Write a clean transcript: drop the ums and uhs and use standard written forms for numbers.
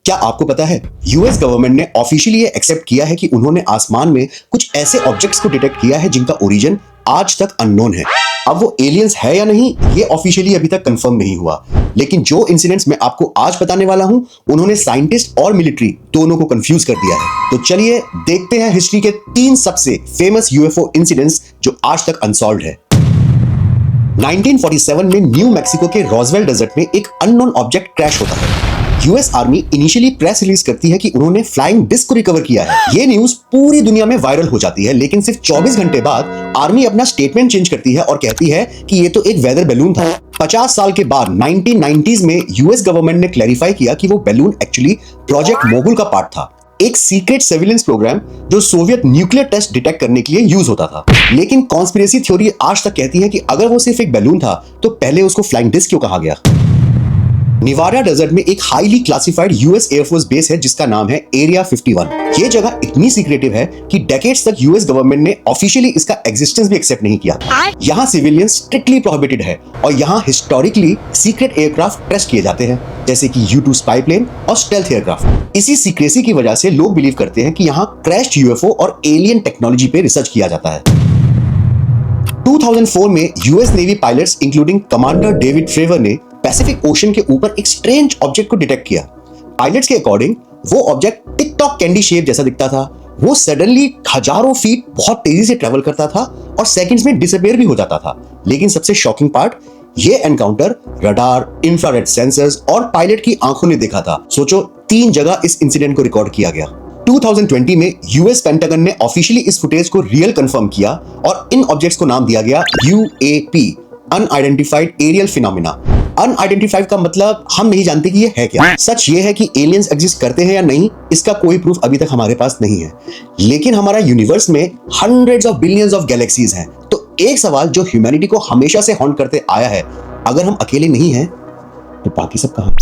क्या आपको पता है यूएस गवर्नमेंट ने ऑफिशियली ये एक्सेप्ट किया है कि उन्होंने आसमान में कुछ ऐसे ऑब्जेक्ट्स को डिटेक्ट किया है जिनका ओरिजिन आज तक अननोन है। अब वो एलियंस है या नहीं ये ऑफिशियली अभी तक कंफर्म नहीं हुआ, लेकिन जो इंसिडेंट्स मैं आपको आज बताने वाला हूं उन्होंने साइंटिस्ट और मिलिट्री दोनों को कंफ्यूज कर दिया है। तो चलिए देखते हैं हिस्ट्री के 3 सबसे फेमस यूएफओ इंसिडेंट्स जो आज तक अनसॉल्व्ड है। 1947 में न्यू मैक्सिको के रोजवेल डेजर्ट में एक अननोन ऑब्जेक्ट क्रैश होता है। US army initially press release करती है कि उन्होंने फ्लाइंग डिस्क को रिकवर किया है। ये न्यूज पूरी दुनिया में वायरल हो जाती है, लेकिन सिर्फ 24 घंटे बाद आर्मी अपना स्टेटमेंट चेंज करती है और कहती है कि ये तो एक वेदर बैलून था। 50 साल के बाद 1990s में यूएस गवर्नमेंट ने क्लैरिफाई किया कि वो बैलून एक्चुअली प्रोजेक्ट मोगुल का पार्ट था, एक सीक्रेट सर्विलेंस प्रोग्राम जो सोवियत न्यूक्लियर टेस्ट डिटेक्ट करने के लिए यूज होता था। लेकिन कॉन्स्पिरेसी थ्योरी आज तक कहती है कि अगर वो सिर्फ एक बैलून था तो पहले उसको फ्लाइंग डिस्क क्यों कहा गया। निवारा डेजर्ट में एक highly classified US air force base है जिसका नाम है एरिया 51। ये जगह इतनी सीक्रेटिव है कि डेकेड्स तक यूएस गवर्नमेंट ने ऑफिशियली इसका एग्जिस्टेंस भी एक्सेप्ट नहीं किया। यहाँ सिविलियंस स्ट्रिक्टली प्रोहिबिटेड है और यहाँ हिस्टोरिकली सीक्रेट एयरक्राफ्ट टेस्ट किए जाते हैं, जैसे कि U-2 स्पाई प्लेन और स्टेल्थ एयरक्राफ्ट। इसी सीक्रेसी की वजह से लोग बिलीव करते हैं कि यहाँ क्रैश्ड यूएफओ और एलियन टेक्नोलॉजी पे रिसर्च किया जाता है। 2004 में US Navy pilots including commander David Fravor ने पैसिफिक ओशन के ऊपर एक स्ट्रेंज ऑब्जेक्ट को डिटेक्ट किया। पायलट्स के अकॉर्डिंग वो ऑब्जेक्ट टिकटॉक कैंडी शेप जैसा दिखता था। वो सडनली हजारों फीट बहुत तेजी से ट्रेवल करता था और सेकंड्स में डिसअपीयर भी हो जाता था। लेकिन सबसे शॉकिंग पार्ट, ये एनकाउंटर रडार, इंफ्रारेड सेंसर्स और पायलट की आंखों ने देखा था। सोचो 3 जगह इस इंसिडेंट को रिकॉर्ड किया गया। 2020 में यूएस पेंटागन ने ऑफिशियली इस फुटेज को रियल कंफर्म किया और इन ऑब्जेक्ट्स को नाम दिया गया UAP, unidentified aerial phenomena. Unidentified का मतलब हम नहीं जानते कि ये है क्या। सच ये है कि एलियंस एग्जिस्ट करते हैं या नहीं, इसका कोई प्रूफ अभी तक हमारे पास नहीं है। लेकिन हमारा यूनिवर्स में hundreds of billions of galaxies हैं। तो एक सवाल जो ह्यूमैनिटी को हमेशा से हॉन्ट करते आया है, अगर हम अकेले नहीं हैं तो बाकी सब कहां?